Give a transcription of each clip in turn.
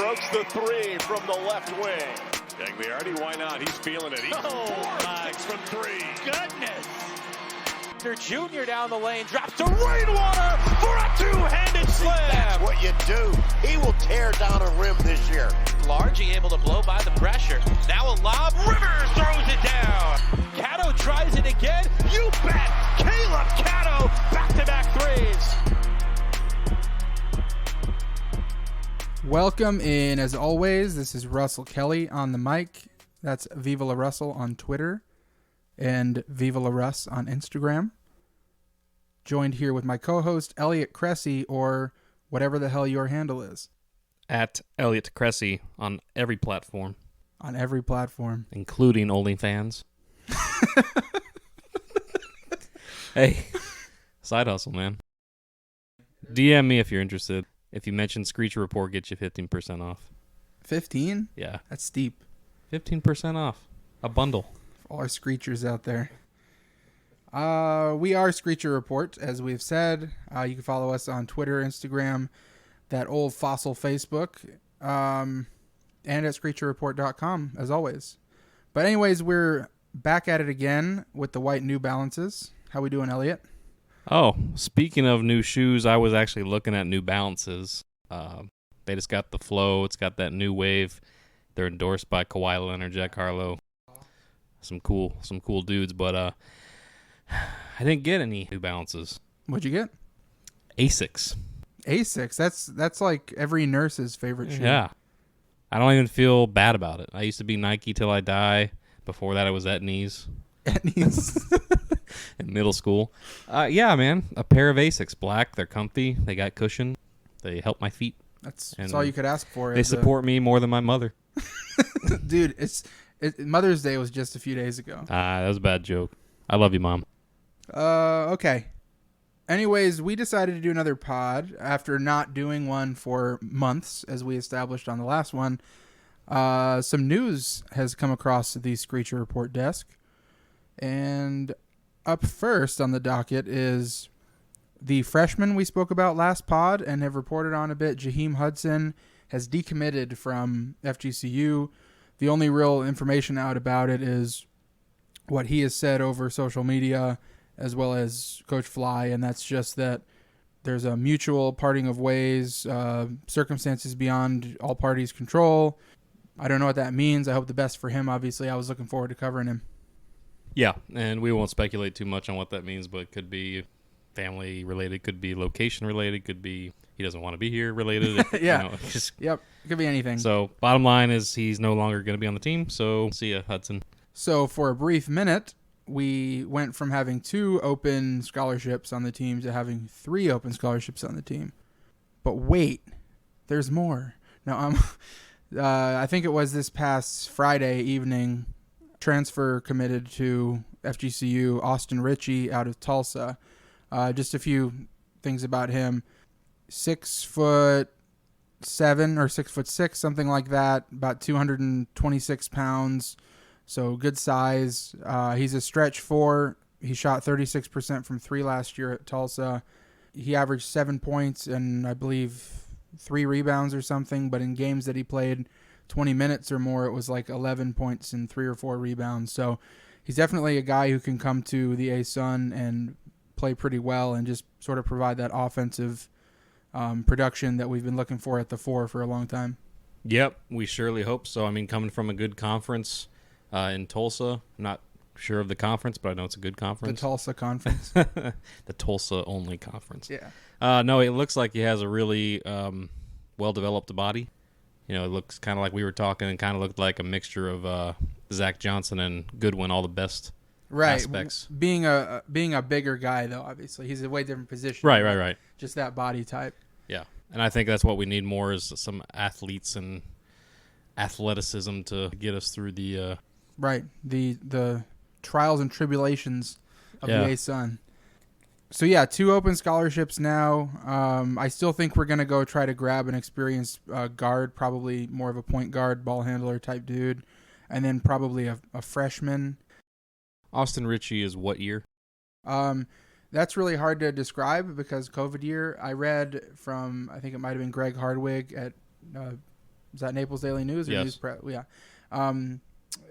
strokes the three from the left wing. Gagliardi, why not? He's feeling it. He's from three. Goodness. Junior down the lane, drops to Rainwater for a two-handed slam. That's what you do. He will tear down a rim this year. Largely able to blow by the pressure. Now a lob. Rivers throws it down. Cato tries it again. You bet. Caleb Cato, back-to-back threes. Welcome in, as always. This is Russell Kelly on the mic. That's Viva La Russell on Twitter and Viva La Russ on Instagram. Joined here with my co-host, Elliott Cressy, or whatever the hell your handle is. At Elliott Cressy on every platform. On every platform. Including OnlyFans. Hey, side hustle, man. DM me if you're interested. If you mention Screecher Report, get you 15% off. 15? Yeah. That's steep. 15% off. A bundle. For all our Screechers out there. We are Screecher Report, as we've said. You can follow us on Twitter, Instagram, that old fossil Facebook, and at ScreecherReport.com, as always. But anyways, we're back at it again with the white New Balances. How we doing, Elliott? Oh, speaking of new shoes, I was actually looking at New Balances. They just got the flow. It's got that new wave. They're endorsed by Kawhi Leonard, Jack Harlow. Some cool dudes, but I didn't get any New Balances. What'd you get? Asics. Asics. That's like every nurse's favorite shoe. Yeah. I don't even feel bad about it. I used to be Nike till I die. Before that, it was Etnies. Etnies. In middle school. Yeah, man. A pair of Asics. Black. They're comfy. They got cushion. They help my feet. That's all you could ask for. They support me more than my mother. Dude, Mother's Day was just a few days ago. That was a bad joke. I love you, Mom. Okay. Anyways, we decided to do another pod after not doing one for months, as we established on the last one. Some news has come across the Screecher Report desk. And up first on the docket is the freshman we spoke about last pod and have reported on a bit. Jaheim Hudson has decommitted from FGCU. The only real information out about it is what he has said over social media, as well as Coach Fly, and that's just that there's a mutual parting of ways, circumstances beyond all parties' control. I don't know what that means. I hope the best for him, obviously. I was looking forward to covering him. Yeah, and we won't speculate too much on what that means, but it could be family related, could be location related, could be he doesn't want to be here related. Yeah. Yep, it could be anything. So bottom line is he's no longer going to be on the team, so see ya, Hudson. So for a brief minute, we went from having 2 open scholarships on the team to having 3 open scholarships on the team. But wait, there's more. Now, I think it was this past Friday evening, transfer committed to FGCU, Austin Ritchie out of Tulsa. Just a few things about him. 6'7" or 6'6", something like that. About 226 pounds. So good size. He's a stretch 4. He shot 36% from 3 last year at Tulsa. He averaged 7 points and I believe 3 rebounds or something. But in games that he played 20 minutes or more, it was like 11 points and 3 or 4 rebounds. So he's definitely a guy who can come to the ASUN and play pretty well and just sort of provide that offensive production that we've been looking for at the 4 for a long time. Yep, we surely hope so. I mean, coming from a good conference in Tulsa, I'm not sure of the conference, but I know it's a good conference. The Tulsa Conference. The Tulsa only conference. Yeah. No, it looks like he has a really well-developed body. You know, it looks kind of like we were talking and kind of looked like a mixture of Zach Johnson and Goodwin, all the best aspects. Being a bigger guy, though, obviously. He's a way different position. Right. Just that body type. Yeah, and I think that's what we need more is some athletes and athleticism to get us through the... Right, the trials and tribulations of the ASUN. So, yeah, 2 open scholarships now. I still think we're going to go try to grab an experienced guard, probably more of a point guard, ball handler type dude, and then probably a freshman. Austin Ritchie is what year? That's really hard to describe because COVID year. I read from, I think it might have been Greg Hardwig at Is that Naples Daily News or Yes. News Press? Yeah.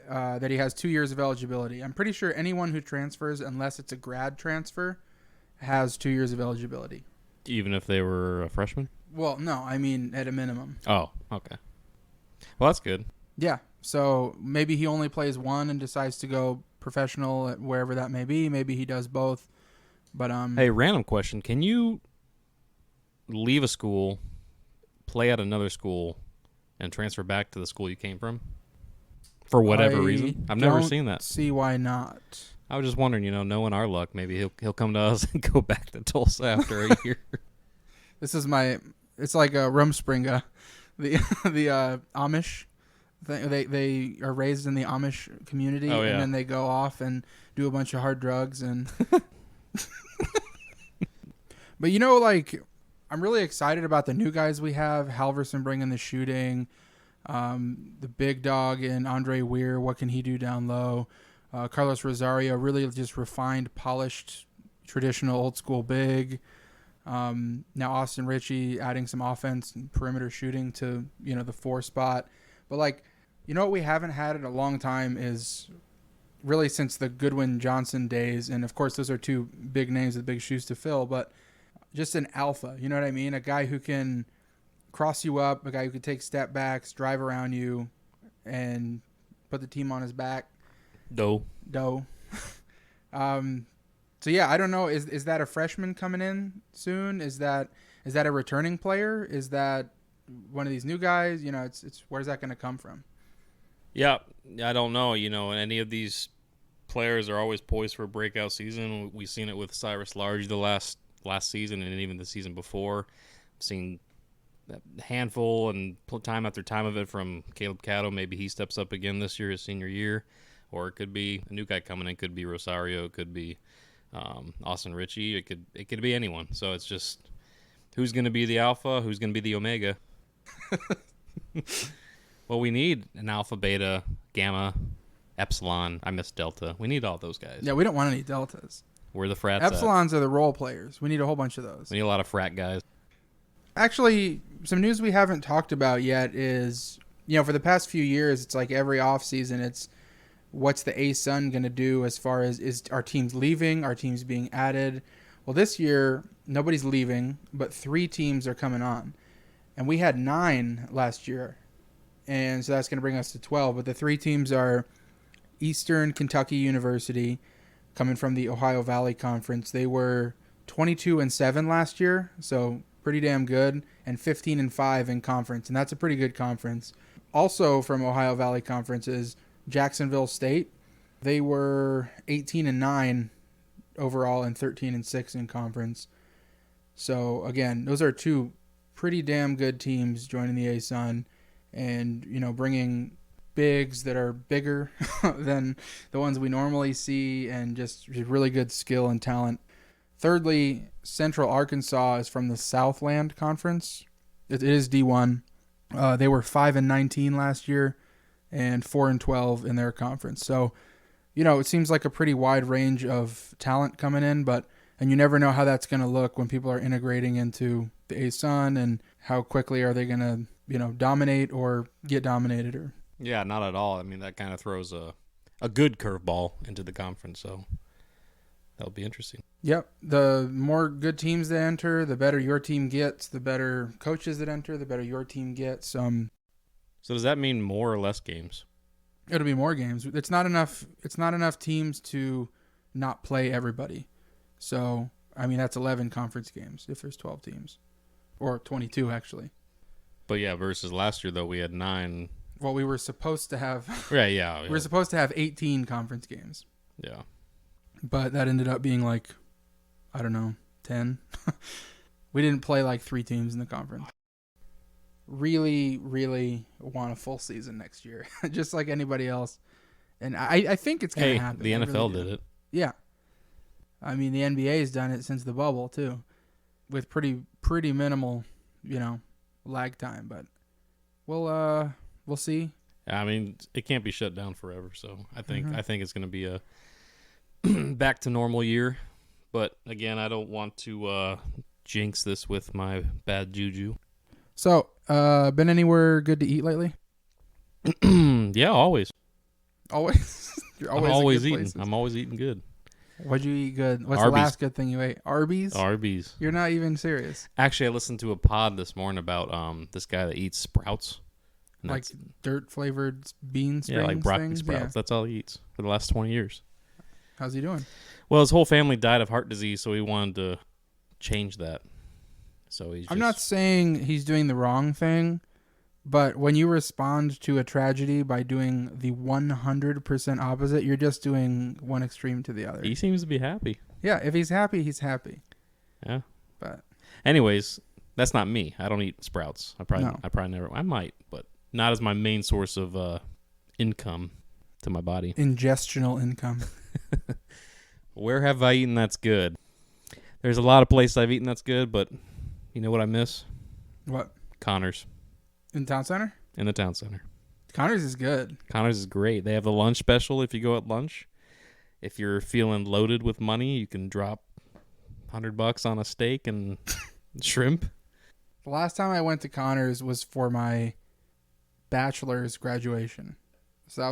That he has 2 years of eligibility. I'm pretty sure anyone who transfers, unless it's a grad transfer, has 2 years of eligibility. Even if they were a freshman? Well, no, I mean at a minimum. Oh, okay. Well, that's good. Yeah. So maybe he only plays one and decides to go professional at wherever that may be. Maybe he does both. But Hey, random question. Can you leave a school, play at another school, and transfer back to the school you came from? For whatever reason? I've never seen that. See why not. I was just wondering, knowing our luck, maybe he'll come to us and go back to Tulsa after a year. This is it's like a Rumspringa, the Amish. They are raised in the Amish community, Oh, yeah. and then they go off and do a bunch of hard drugs and. But I'm really excited about the new guys we have. Halverson bringing the shooting, the big dog in Andre Weir. What can he do down low? Carlos Rosario, really just refined, polished, traditional old school big. Now Austin Ritchie adding some offense and perimeter shooting to the 4 spot. But what we haven't had in a long time is really since the Goodwin Johnson days, and of course those are 2 big names with big shoes to fill, but just an alpha, you know what I mean? A guy who can cross you up, a guy who can take step backs, drive around you, and put the team on his back. Doe. So yeah, I don't know. Is that a freshman coming in soon? Is that a returning player? Is that one of these new guys? It's where's that going to come from? Yeah, I don't know. Any of these players are always poised for a breakout season. We've seen it with Cyrus Large the last season and even the season before. I've seen a handful and time after time of it from Caleb Catto. Maybe he steps up again this year, his senior year. Or it could be a new guy coming in. It could be Rosario. It could be Austin Ritchie. It could be anyone. So it's just who's going to be the alpha, who's going to be the omega. Well, we need an alpha, beta, gamma, epsilon. I miss delta. We need all those guys. Yeah, we don't want any deltas. We're the frats. Epsilons are the role players. We need a whole bunch of those. We need a lot of frat guys. Actually, some news we haven't talked about yet is, for the past few years, it's like every offseason, it's what's the ASUN going to do as far as is our teams leaving, our teams being added. Well, this year, nobody's leaving, but 3 teams are coming on. And we had 9 last year. And so that's going to bring us to 12. But the 3 teams are Eastern Kentucky University, coming from the Ohio Valley Conference. They were 22-7 last year, so pretty damn good, and 15-5 in conference, and that's a pretty good conference. Also from Ohio Valley Conference is Jacksonville State. They were 18-9 overall and 13-6 in conference. So again, those are 2 pretty damn good teams joining the ASUN, and bringing bigs that are bigger than the ones we normally see, and just really good skill and talent. Thirdly, Central Arkansas is from the Southland Conference. It is D1. They were 5-19 last year and 4-12 in their conference. So, it seems like a pretty wide range of talent coming in, and you never know how that's going to look when people are integrating into the ASUN, and how quickly are they going to, dominate or get dominated. Or Yeah, not at all. I mean, that kind of throws a good curveball into the conference, so that'll be interesting. Yep. The more good teams that enter, the better your team gets. The better coaches that enter, the better your team gets. So does that mean more or less games? It'll be more games. It's not enough teams to not play everybody. So, that's 11 conference games if there's 12 teams. Or 22, actually. But yeah, versus last year, though, we had 9. Well, we were supposed to have... Yeah. We were supposed to have 18 conference games. Yeah. But that ended up being 10. We didn't play 3 teams in the conference. Really, really want a full season next year, just like anybody else. And I think it's going to happen. The NFL did it. Yeah. The NBA's done it since the bubble, too, with pretty minimal, lag time. But we'll see. It can't be shut down forever. So I think it's going to be a back to normal year. But again, I don't want to jinx this with my bad juju. So, been anywhere good to eat lately? Yeah, always. Always. You're I'm always, always at good eating. places. I'm always eating good. What'd you eat good? What's Arby's. the last good thing you ate? Arby's? Arby's. You're not even serious. Actually, I listened to a pod this morning about this guy that eats sprouts. And Like that's- dirt flavored bean strings? yeah, like broccoli things? sprouts. Yeah. That's all he eats for the last 20 years. How's he doing? Well, his whole family died of heart disease, so he wanted to change that. So he's. I'm not saying he's doing the wrong thing, but when you respond to a tragedy by doing the 100% opposite, you're just doing one extreme to the other. He seems to be happy. Yeah, if he's happy, he's happy. Yeah. But anyways, that's not me. I don't eat sprouts. I probably never. I might, but not as my main source of income to my body. Ingestional income. Where have I eaten that's good? There's a lot of places I've eaten that's good, but you know what I miss? What? Connors In town center? in the town center. Connors is good. Connors is great. They have the lunch special if you go at lunch. If you're feeling loaded with money, you can drop $100 on a steak and shrimp. The last time I went to Connors was for my bachelor's graduation. So that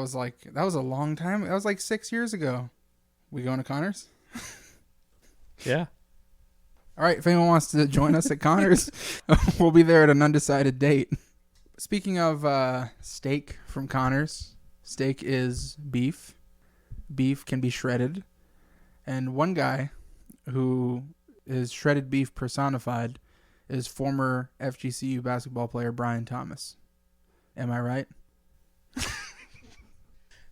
was a long time. That was like 6 years ago. We going to Connors? Yeah. All right, if anyone wants to join us at Connors, we'll be there at an undecided date. Speaking of steak from Connors, steak is beef. Beef can be shredded. And one guy who is shredded beef personified is former FGCU basketball player Brian Thomas. Am I right?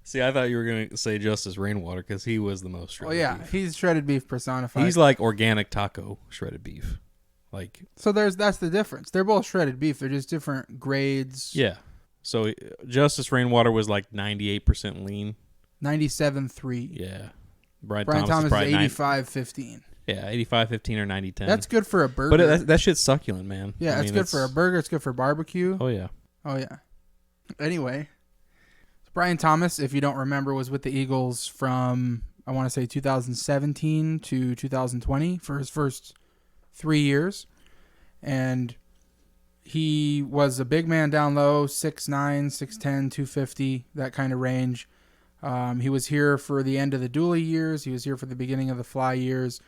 See, I thought you were going to say Justice Rainwater because he was the most shredded Well, yeah, beef. he's shredded beef personified. He's like organic taco shredded beef. Like, So that's the difference. They're both shredded beef. They're just different grades. yeah. So Justice Rainwater was like 98% lean. 97.3. Yeah. Brian Thomas is probably 85.15. Yeah, 85-15 or 90-10. That's good for a burger. But that shit's succulent, man. Yeah, it's good for a burger. It's good for barbecue. Oh, yeah. Oh, yeah. Anyway, Brian Thomas, if you don't remember, was with the Eagles from, I want to say, 2017 to 2020 for his first 3 years. And he was a big man down low, 6'9", 6'10", 250, that kind of range. He was here for the end of the Dooley years. He was here for the beginning of the Fly years.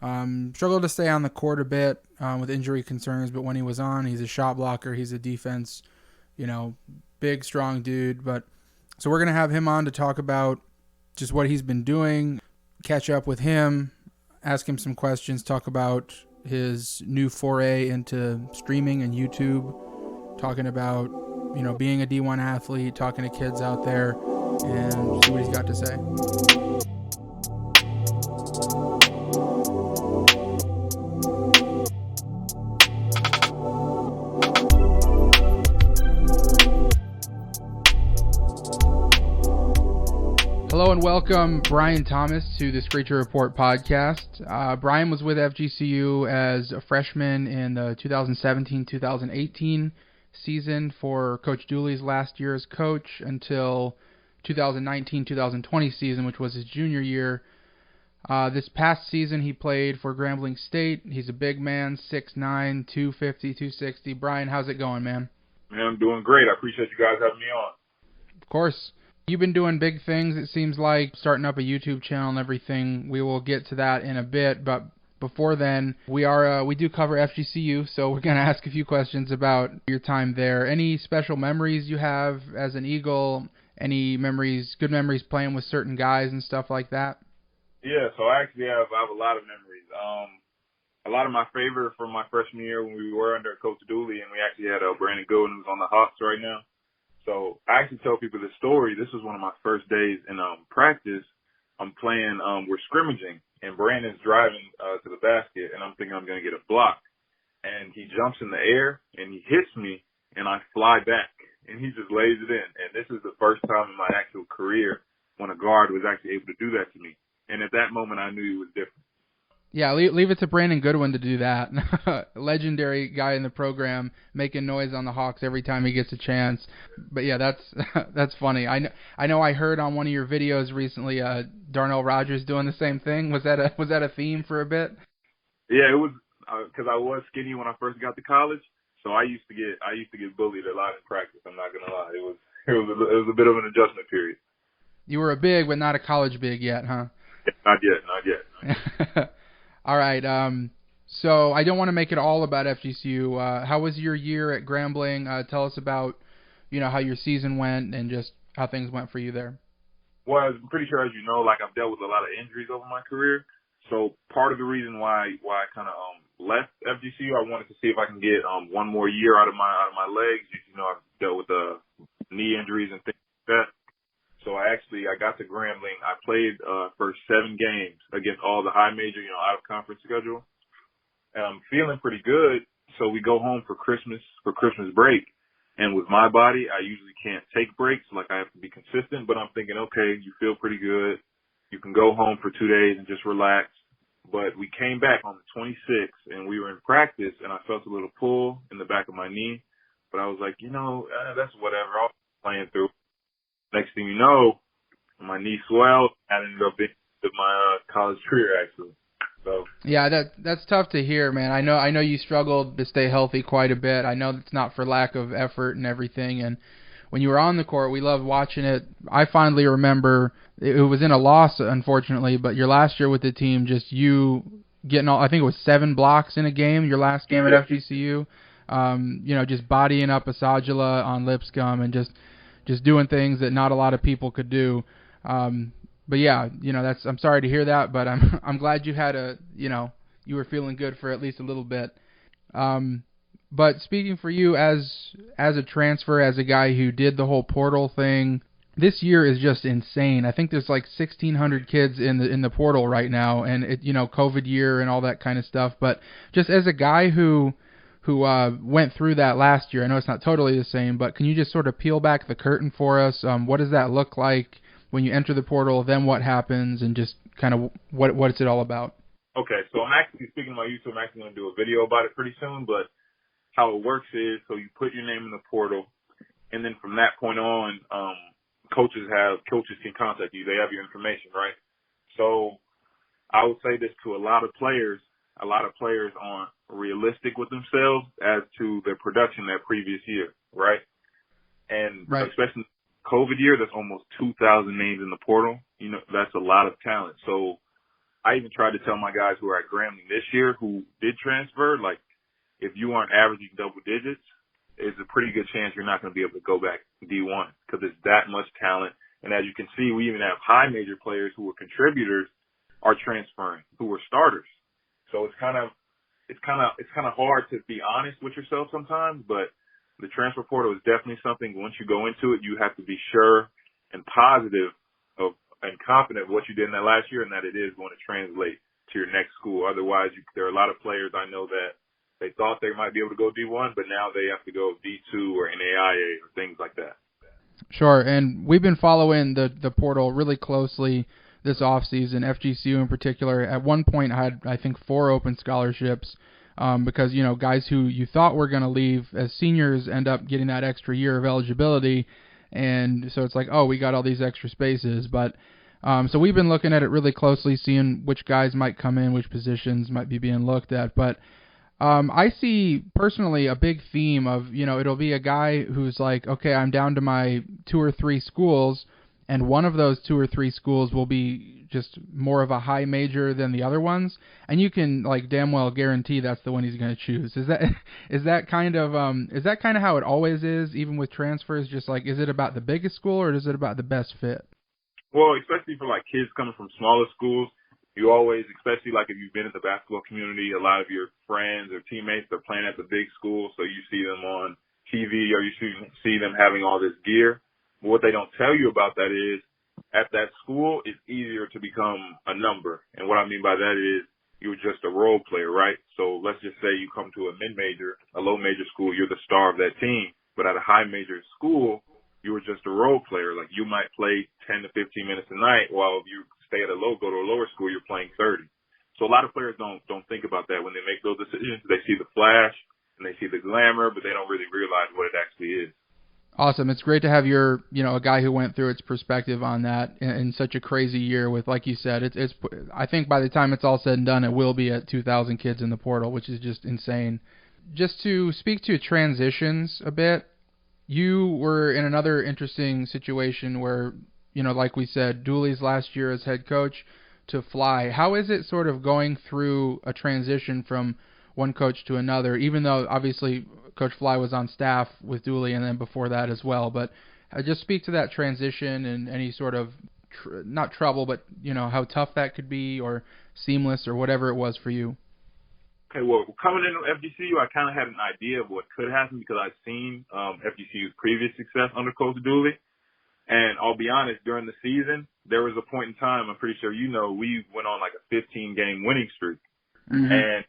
Struggled to stay on the court a bit with injury concerns, but when he was on, he's a shot blocker. He's a defense, big, strong dude. But so we're going to have him on to talk about just what he's been doing, catch up with him, ask him some questions, talk about his new foray into streaming and YouTube, talking about, being a D1 athlete, talking to kids out there, and see what he's got to say. Hello and welcome, Brian Thomas, to the Screecher Report podcast. Brian was with FGCU as a freshman in the 2017-2018 season for Coach Dooley's last year as coach until 2019-2020 season, which was his junior year. This past season, he played for Grambling State. He's a big man, 6'9", 250, 260. Brian, how's it going, man? Man, I'm doing great. I appreciate you guys having me on. Of course. You've been doing big things, it seems like, starting up a YouTube channel and everything. We will get to that in a bit, but before then, we do cover FGCU, so we're going to ask a few questions about your time there. Any special memories you have as an Eagle? Any memories, good memories playing with certain guys and stuff like that? Yeah, so I actually have a lot of memories. A lot of my favorite from my freshman year when we were under Coach Dooley, and we actually had Brandon Goodwin, who's on the Hawks right now. So I actually tell people this story. This was one of my first days in practice. I'm playing, we're scrimmaging, and Brandon's driving to the basket, and I'm thinking I'm going to get a block. And he jumps in the air, and he hits me, and I fly back, and he just lays it in. And this is the first time in my actual career when a guard was actually able to do that to me. And at that moment, I knew he was different. Yeah, leave it to Brandon Goodwin to do that. Legendary guy in the program, making noise on the Hawks every time he gets a chance. But yeah, that's funny. I know. I heard on one of your videos recently, Darnell Rogers doing the same thing. Was that a theme for a bit? Yeah, it was because I was skinny when I first got to college. So I used to get bullied a lot in practice. I'm not gonna lie. It was a bit of an adjustment period. You were a big, but not a college big yet, huh? Not yet. All right. So I don't want to make it all about FGCU. How was your year at Grambling? Tell us about, how your season went and just how things went for you there. Well, I'm pretty sure, as you know, like I've dealt with a lot of injuries over my career. So part of the reason why I kind of left FGCU, I wanted to see if I can get one more year out of my legs. I've dealt with knee injuries and things like that. So I got to Grambling. I played for 7 games against all the high major, out of conference schedule. And I'm feeling pretty good. So we go home for Christmas break. And with my body, I usually can't take breaks. Like I have to be consistent, but I'm thinking, okay, you feel pretty good. You can go home for 2 days and just relax. But we came back on the 26th and we were in practice and I felt a little pull in the back of my knee. But I was like, that's whatever. I'll be playing through. Next thing you know, my knee swelled. I ended up being my college career actually. So yeah, that's tough to hear, man. I know you struggled to stay healthy quite a bit. I know it's not for lack of effort and everything. And when you were on the court, we loved watching it. I fondly remember it was in a loss, unfortunately, but your last year with the team, just you getting I think it was 7 blocks in a game. Your last game at FGCU, just bodying up Asajala on Lipscomb and just doing things that not a lot of people could do. But yeah, I'm sorry to hear that, but I'm glad you had you were feeling good for at least a little bit. But speaking for you as a transfer, as a guy who did the whole portal thing, this year is just insane. I think there's like 1,600 kids in the portal right now, and it COVID year and all that kind of stuff. But just as a guy who went through that last year, I know it's not totally the same, but can you just sort of peel back the curtain for us? What does that look like when you enter the portal? Then what happens, and just kind of what is it all about? Okay, so I'm actually speaking on YouTube. I'm actually going to do a video about it pretty soon. But how it works is, so you put your name in the portal, and then from that point on, coaches can contact you. They have your information, right? So I would say this to a lot of players. A lot of players aren't realistic with themselves as to their production that previous year, right? And especially COVID year, there's almost 2,000 names in the portal. That's a lot of talent. So I even tried to tell my guys who are at Grambling this year who did transfer, like, if you aren't averaging double digits, it's a pretty good chance you're not going to be able to go back D1 because it's that much talent. And as you can see, we even have high major players who were contributors are transferring, who were starters. So it's kind of hard to be honest with yourself sometimes, but the transfer portal is definitely something. Once you go into it, you have to be sure and positive and confident of what you did in that last year, and that it is going to translate to your next school. Otherwise, there are a lot of players I know that they thought they might be able to go D1, but now they have to go D2 or NAIA or things like that. Sure, and we've been following the portal really closely this offseason, FGCU in particular. At one point, I had, I think, 4 open scholarships because, guys who you thought were going to leave as seniors end up getting that extra year of eligibility. And so it's like, oh, we got all these extra spaces. But so we've been looking at it really closely, seeing which guys might come in, which positions might be being looked at. But I see personally a big theme of, it'll be a guy who's like, okay, I'm down to my 2 or 3 schools, and one of those 2 or 3 schools will be just more of a high major than the other ones, and you can like damn well guarantee that's the one he's going to choose. Is that kind of how it always is, even with transfers? Just like, is it about the biggest school or is it about the best fit? Well, especially for like kids coming from smaller schools, you always, especially like if you've been in the basketball community, a lot of your friends or teammates are playing at the big school, so you see them on TV or you see them having all this gear. But what they don't tell you about that is, at that school, it's easier to become a number. And what I mean by that is, you're just a role player, right? So let's just say you come to a mid-major, a low-major school, you're the star of that team. But at a high-major school, you were just a role player. Like, you might play 10 to 15 minutes a night, while if you go to a lower school, you're playing 30. So a lot of players don't think about that when they make those decisions. They see the flash and they see the glamour, but they don't really realize what it actually is. Awesome. It's great to have your, a guy who went through its perspective on that in such a crazy year with, like you said, it's I think by the time it's all said and done, it will be at 2,000 kids in the portal, which is just insane. just to speak to transitions a bit, you were in another interesting situation where, like we said, Dooley's last year as head coach to Fly. How is it sort of going through a transition from one coach to another, even though obviously Coach Fly was on staff with Dooley and then before that as well, but just speak to that transition and any sort of, not trouble, but, how tough that could be or seamless or whatever it was for you. Okay, well, coming into FGCU, I kind of had an idea of what could happen because I've seen FGCU's previous success under Coach Dooley. And I'll be honest, during the season, there was a point in time, I'm pretty sure we went on like a 15-game winning streak. Mm-hmm.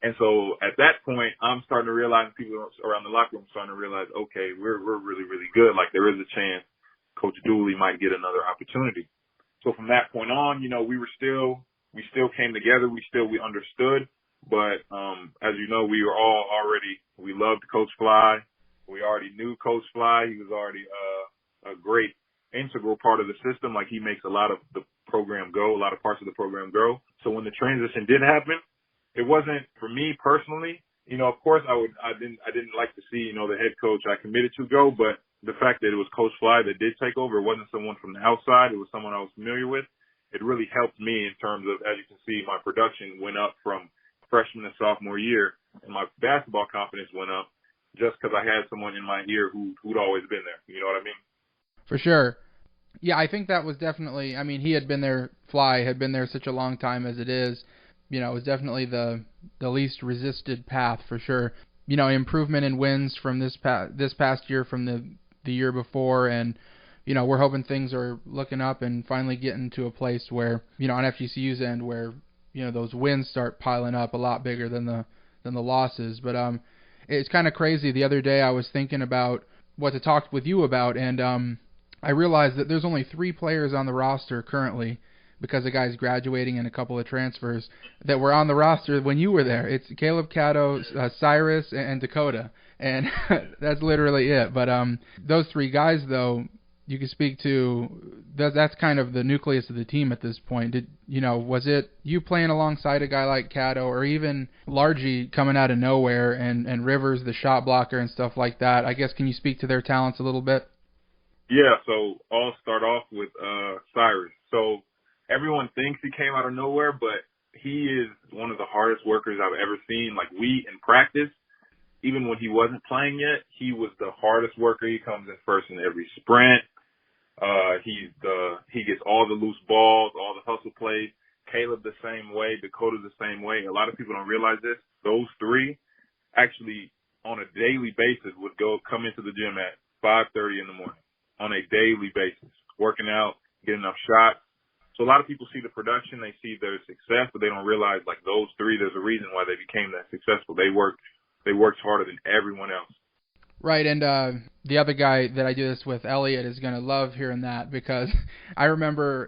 And so at that point, I'm starting to realize, people around the locker room starting to realize, okay, we're really, really good. Like there is a chance Coach Dooley might get another opportunity. So from that point on, we still came together. We understood. But, as you know, we loved Coach Fly. We already knew Coach Fly. He was already, a great integral part of the system. Like he makes a lot of the program go, a lot of parts of the program go. So when the transition did happen, it wasn't for me personally. Of course I didn't like to see, the head coach I committed to go, but the fact that it was Coach Fly that did take over, it wasn't someone from the outside. It was someone I was familiar with. It really helped me in terms of, as you can see, my production went up from freshman and sophomore year, and my basketball confidence went up just because I had someone in my ear who'd always been there. You know what I mean? For sure. Yeah, I think that was definitely, he had been there, Fly had been there such a long time as it is. It was definitely the least resisted path for sure. Improvement in wins from this past year from the year before, and we're hoping things are looking up and finally getting to a place where, on FGCU's end, where those wins start piling up a lot bigger than the losses. But it's kind of crazy. The other day I was thinking about what to talk with you about, and I realized that there's only 3 players on the roster currently, because a guy's graduating and a couple of transfers, that were on the roster when you were there. It's Caleb Cato, Cyrus, and Dakota, and that's literally it. But those 3 guys, though, you can speak to, that's kind of the nucleus of the team at this point. Was it you playing alongside a guy like Cato, or even Largy coming out of nowhere, and Rivers, the shot blocker and stuff like that? I guess, can you speak to their talents a little bit? Yeah, so I'll start off with Cyrus. So everyone thinks he came out of nowhere, but he is one of the hardest workers I've ever seen. Like in practice, even when he wasn't playing yet, he was the hardest worker. He comes in first in every sprint. He gets all the loose balls, all the hustle plays. Caleb the same way, Dakota the same way. A lot of people don't realize this. Those 3 actually on a daily basis would come into the gym at 5:30 in the morning on a daily basis, working out, getting enough shots. So a lot of people see the production, they see their success, but they don't realize like those 3, there's a reason why they became that successful. They worked harder than everyone else. Right, and the other guy that I do this with, Elliott, is going to love hearing that, because I remember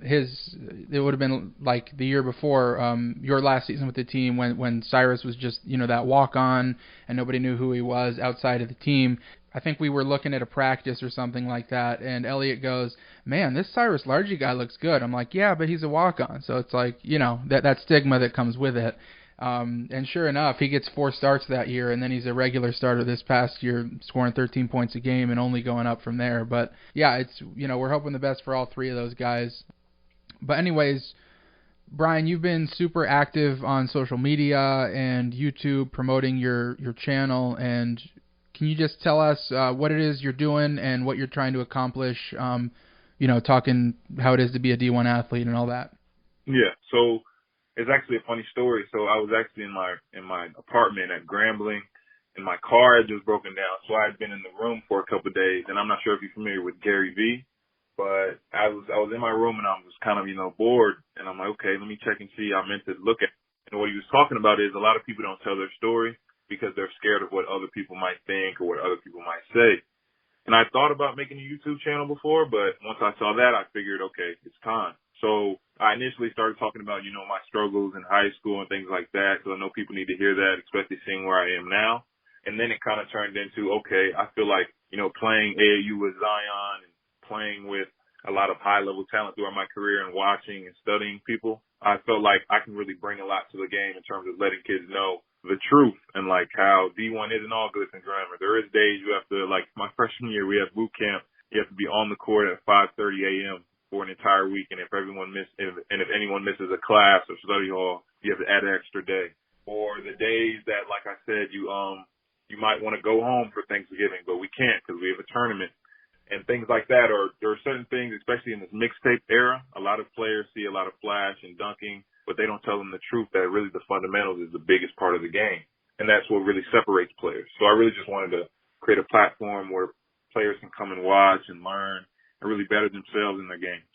it would have been like the year before, your last season with the team, when Cyrus was just, that walk-on and nobody knew who he was outside of the team. I think we were looking at a practice or something like that, and Elliott goes, "Man, this Cyrus Largy guy looks good." I'm like, "Yeah, but he's a walk-on." So it's like, that stigma that comes with it. And sure enough, he gets 4 starts that year, and then he's a regular starter this past year, scoring 13 points a game and only going up from there. But yeah, it's, we're hoping the best for all 3 of those guys. But anyways, Brian, you've been super active on social media and YouTube promoting your channel, and can you just tell us what it is you're doing and what you're trying to accomplish, talking how it is to be a D1 athlete and all that? Yeah, so it's actually a funny story. So I was actually in my apartment at Grambling, and my car had just broken down. So I had been in the room for a couple of days, and I'm not sure if you're familiar with Gary V, but I was in my room, and I was kind of, bored, and I'm like, okay, let me check and see. I meant to look at it. And what he was talking about is a lot of people don't tell their story because they're scared of what other people might think or what other people might say. And I thought about making a YouTube channel before, but once I saw that, I figured, okay, it's time. So I initially started talking about, my struggles in high school and things like that, because I know people need to hear that, especially seeing where I am now. And then it kind of turned into, okay, I feel like, playing AAU with Zion and playing with a lot of high-level talent throughout my career and watching and studying people, I felt like I can really bring a lot to the game in terms of letting kids know the truth and like how D1 isn't all glitz and glamour. There is days you have to, like my freshman year, we had boot camp. You have to be on the court at 5:30 a.m. for an entire week, and if anyone misses a class or study hall, you have to add an extra day. Or the days that, like I said, you might want to go home for Thanksgiving, but we can't because we have a tournament and things like that. Or there are certain things, especially in this mixtape era, a lot of players see a lot of flash and dunking, but they don't tell them the truth that really the fundamentals is the biggest part of the game. And that's what really separates players. So I really just wanted to create a platform where players can come and watch and learn and really better themselves in their games.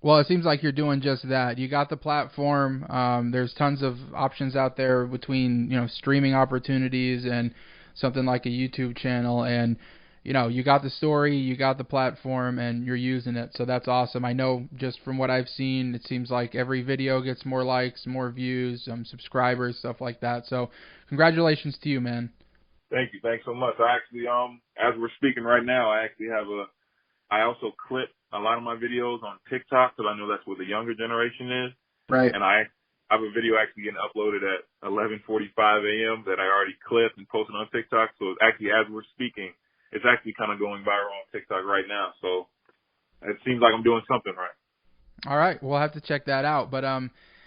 Well, it seems like you're doing just that. You got the platform. There's tons of options out there between, streaming opportunities and something like a YouTube channel. And, you got the story, you got the platform, and you're using it. So that's awesome. I know just from what I've seen, it seems like every video gets more likes, more views, subscribers, stuff like that. So congratulations to you, man. Thank you. Thanks so much. I actually, as we're speaking right now, I also clip a lot of my videos on TikTok because I know that's where the younger generation is. Right. And I have a video actually getting uploaded at 11:45 a.m. that I already clipped and posted on TikTok. So actually, as we're speaking, it's actually kind of going viral on TikTok right now. So it seems like I'm doing something right. All right. We'll have to check that out. But,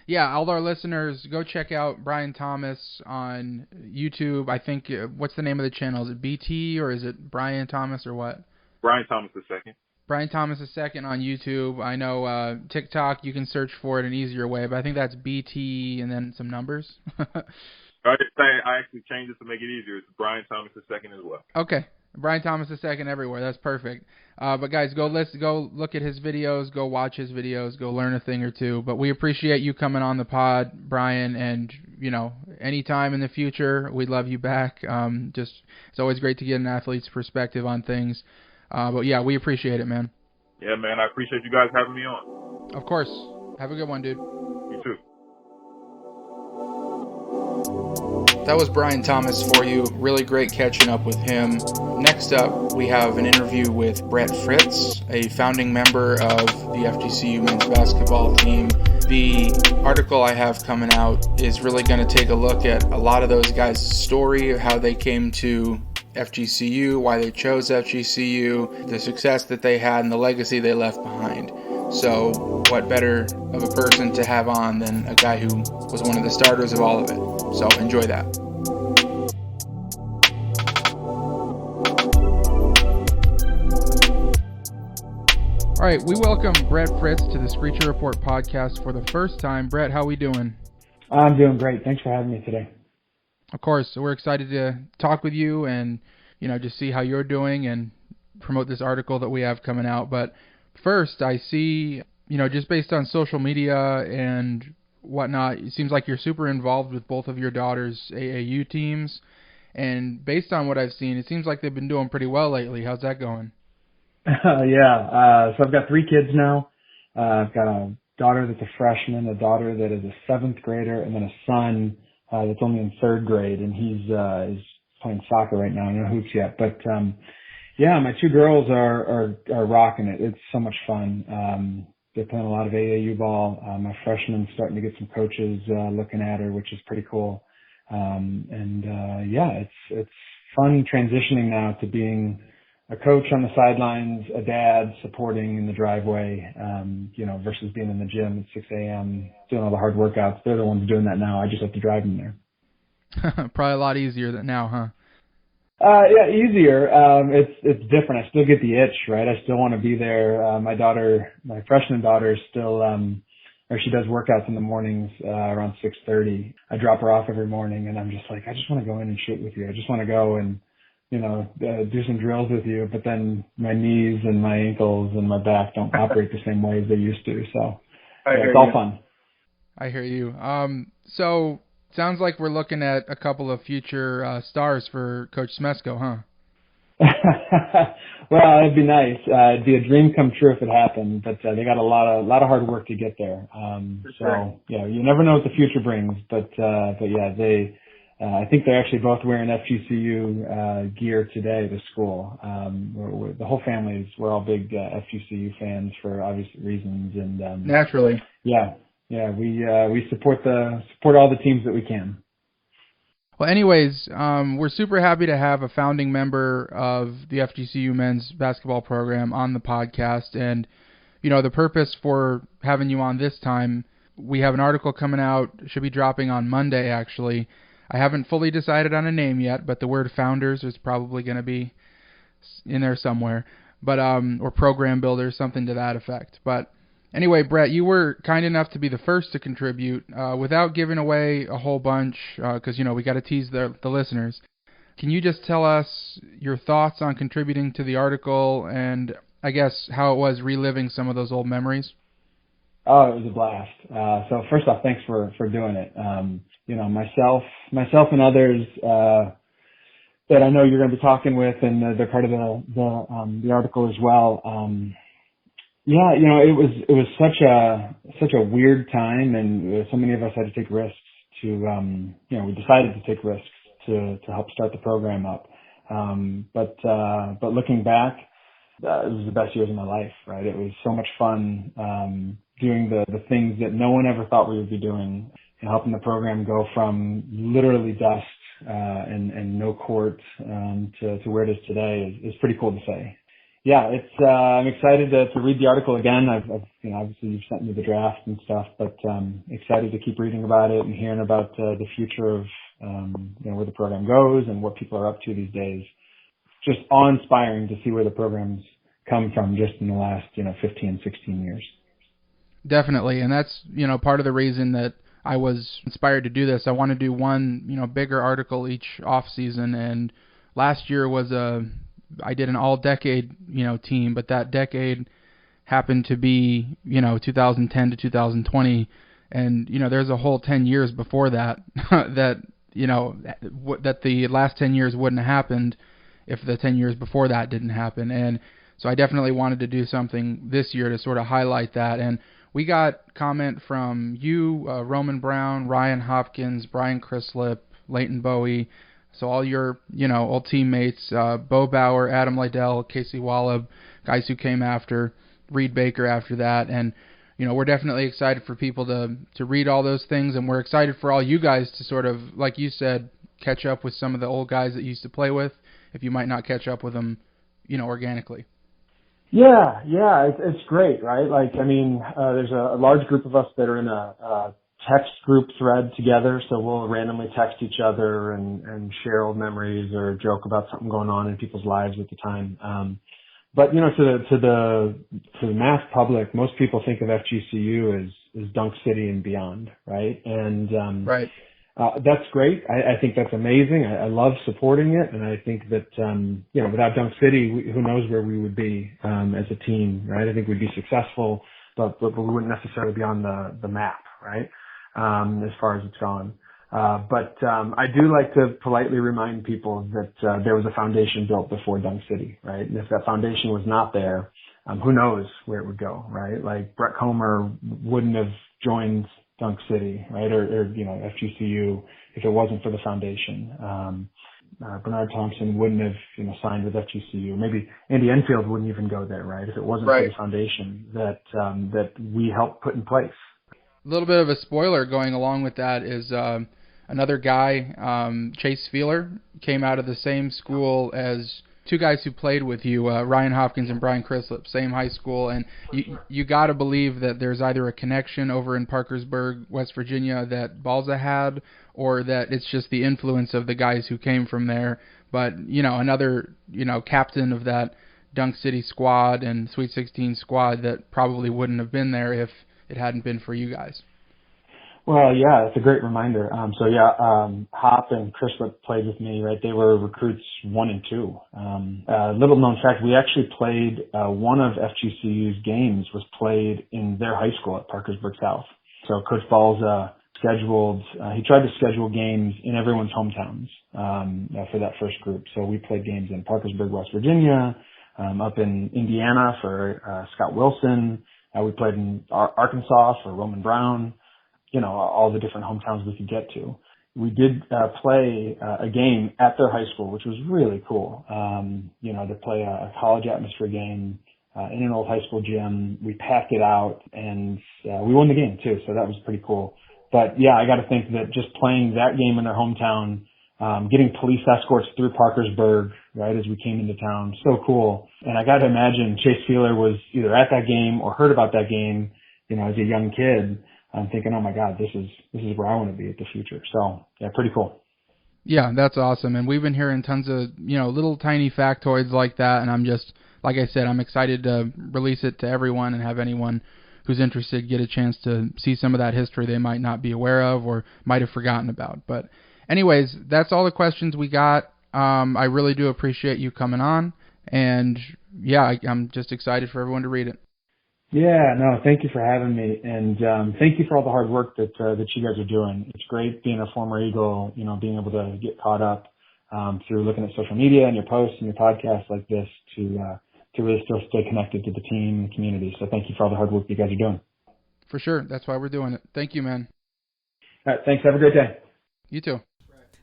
yeah, all our listeners, go check out Brian Thomas on YouTube. I think, what's the name of the channel? Is it BT or is it Brian Thomas or what? Brian Thomas II. Brian Thomas II on YouTube. I know TikTok, you can search for it an easier way, but I think that's BT and then some numbers. I actually changed it to make it easier. It's Brian Thomas II as well. Okay. Brian Thomas II everywhere. That's perfect. But guys, go look at his videos, go watch his videos, go learn a thing or two. But we appreciate you coming on the pod, Brian, and anytime in the future, we'd love you back. It's always great to get an athlete's perspective on things. But yeah, we appreciate it, man. Yeah, man, I appreciate you guys having me on. Of course. Have a good one, dude. You too. That was Brian Thomas for you. Really great catching up with him. Next up, we have an interview with Brett Fritz, a founding member of the FGCU men's basketball team. The article I have coming out is really going to take a look at a lot of those guys' story, how they came to FGCU, why they chose FGCU, the success that they had, and the legacy they left behind. So what better of a person to have on than a guy who was one of the starters of all of it. So enjoy that. All right, we welcome Brett Fritz to the Screecher Report podcast for the first time. Brett, how we doing? I'm doing great. Thanks for having me today. Of course. So we're excited to talk with you and, just see how you're doing and promote this article that we have coming out. But first, I see, just based on social media and whatnot, it seems like you're super involved with both of your daughters' AAU teams. And based on what I've seen, it seems like they've been doing pretty well lately. How's that going? Yeah. So I've got 3 kids now. I've got a daughter that's a freshman, a daughter that is a 7th grader, and then a son that's only in 3rd grade, and he's playing soccer right now. I don't know hoops yet, but yeah, my 2 girls are rocking it. It's so much fun. They're playing a lot of AAU ball. My freshman's starting to get some coaches looking at her, which is pretty cool. Yeah, it's fun transitioning now to being a coach on the sidelines, a dad supporting in the driveway, versus being in the gym at 6 a.m. doing all the hard workouts. They're the ones doing that now. I just have to drive them there. Probably a lot easier than now, huh? Yeah, easier. It's different. I still get the itch, right? I still want to be there. My freshman daughter is still, she does workouts in the mornings, around 6:30. I drop her off every morning and I'm just like, I just want to go in and shoot with you. I just want to go and, do some drills with you, but then my knees and my ankles and my back don't operate the same way as they used to. So it's all fun. I hear you. So sounds like we're looking at a couple of future stars for Coach Smesko, huh? Well, it'd be nice. It'd be a dream come true if it happened, but they got a lot of hard work to get there. So yeah, you never know what the future brings, but yeah, I think they're actually both wearing FGCU gear today to school. The whole family we're all big FGCU fans for obvious reasons, and naturally, yeah, we support all the teams that we can. Well, anyways, we're super happy to have a founding member of the FGCU men's basketball program on the podcast. And, the purpose for having you on this time, we have an article coming out, should be dropping on Monday, actually. I haven't fully decided on a name yet, but the word founders is probably going to be in there somewhere. But, or program builders, something to that effect. But anyway, Brett, you were kind enough to be the first to contribute. Without giving away a whole bunch, because, we got to tease the listeners, can you just tell us your thoughts on contributing to the article and, I guess, how it was reliving some of those old memories? Oh, it was a blast. So first off, thanks for doing it. Myself and others that I know you're going to be talking with, and they're part of the article as well. Yeah, it was such a weird time, and so many of us had to take risks we decided to take risks to help start the program up. But looking back, it was the best years of my life, right? It was so much fun, doing the things that no one ever thought we would be doing, and helping the program go from literally dust, and no court, to where it is today is pretty cool to say. Yeah, I'm excited to read the article again. I've obviously you've sent me the draft and stuff, but excited to keep reading about it and hearing about the future of where the program goes and what people are up to these days. Just awe-inspiring to see where the program's come from just in the last 15, 16 years. Definitely, and that's part of the reason that I was inspired to do this. I want to do one bigger article each off season, and last year was I did an all-decade, team, but that decade happened to be, 2010 to 2020, and, there's a whole 10 years before that, that the last 10 years wouldn't have happened if the 10 years before that didn't happen. And so I definitely wanted to do something this year to sort of highlight that. And we got comment from you, Roman Brown, Ryan Hopkins, Brian Chrislip, Leighton Bowie, so all your, old teammates, Bo Bauer, Adam Lydell, Casey Wallab, guys who came after, Reed Baker after that. And, we're definitely excited for people to read all those things, and we're excited for all you guys to sort of, like you said, catch up with some of the old guys that you used to play with, if you might not catch up with them, organically. Yeah, it's great, right? There's a large group of us that are in a text group thread together, so we'll randomly text each other and share old memories or joke about something going on in people's lives at the time. But to the mass public, most people think of FGCU as Dunk City and beyond, right? And right. That's great. I think that's amazing. I love supporting it, and I think that without Dunk City, who knows where we would be as a team, right? I think we'd be successful, but we wouldn't necessarily be on the map, right? As far as it's gone. But I do like to politely remind people that there was a foundation built before Dunk City, right? And if that foundation was not there, who knows where it would go, right? Like Brett Comer wouldn't have joined Dunk City, right? Or FGCU if it wasn't for the foundation. Bernard Thompson wouldn't have, signed with FGCU. Maybe Andy Enfield wouldn't even go there, right? If it wasn't for the foundation that we helped put in place. A little bit of a spoiler going along with that is another guy, Chase Feeler, came out of the same school as two guys who played with you, Ryan Hopkins and Brian Chrislip, same high school, and you got to believe that there's either a connection over in Parkersburg, West Virginia that Balza had, or that it's just the influence of the guys who came from there. But, another, captain of that Dunk City squad and Sweet 16 squad that probably wouldn't have been there if it hadn't been for you guys. Well, yeah, it's a great reminder. Hop and Chrislip played with me, right? They were recruits 1 and 2. Little known fact, we actually played, one of FGCU's games was played in their high school at Parkersburg South. So Coach Balza he tried to schedule games in everyone's hometowns, for that first group. So we played games in Parkersburg, West Virginia, up in Indiana for, Scott Wilson. We played in Arkansas for Roman Brown. All the different hometowns we could get to. We did play a game at their high school, which was really cool. To play a college atmosphere game in an old high school gym. We packed it out, and we won the game too, so that was pretty cool. But yeah, I got to think that just playing that game in their hometown getting police escorts through Parkersburg, right, as we came into town. So cool. And I got to imagine Chase Feeler was either at that game or heard about that game, as a young kid. I'm thinking, oh my God, this is where I want to be at the future. So yeah, pretty cool. Yeah, that's awesome. And we've been hearing tons of, little tiny factoids like that. And I'm just, like I said, I'm excited to release it to everyone and have anyone who's interested get a chance to see some of that history they might not be aware of or might have forgotten about. But anyways, that's all the questions we got. I really do appreciate you coming on. And yeah, I'm just excited for everyone to read it. Yeah, no, thank you for having me, and thank you for all the hard work that you guys are doing. It's great being a former Eagle, being able to get caught up through looking at social media and your posts and your podcasts like this to really still stay connected to the team and the community. So thank you for all the hard work you guys are doing. For sure, that's why we're doing it. Thank you, man. All right, thanks. Have a great day. You too.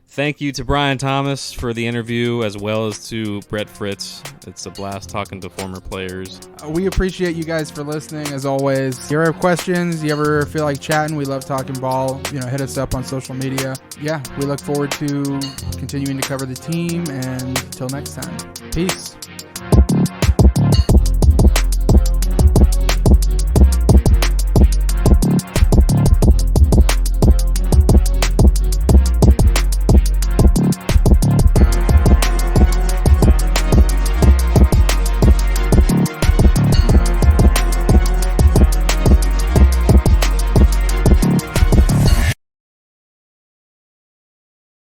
Thank you to Brian Thomas for the interview, as well as to Brett Fritz. It's a blast talking to former players. We appreciate you guys for listening, as always. If you ever have questions, you ever feel like chatting, we love talking ball, hit us up on social media. Yeah, we look forward to continuing to cover the team, and until next time, peace.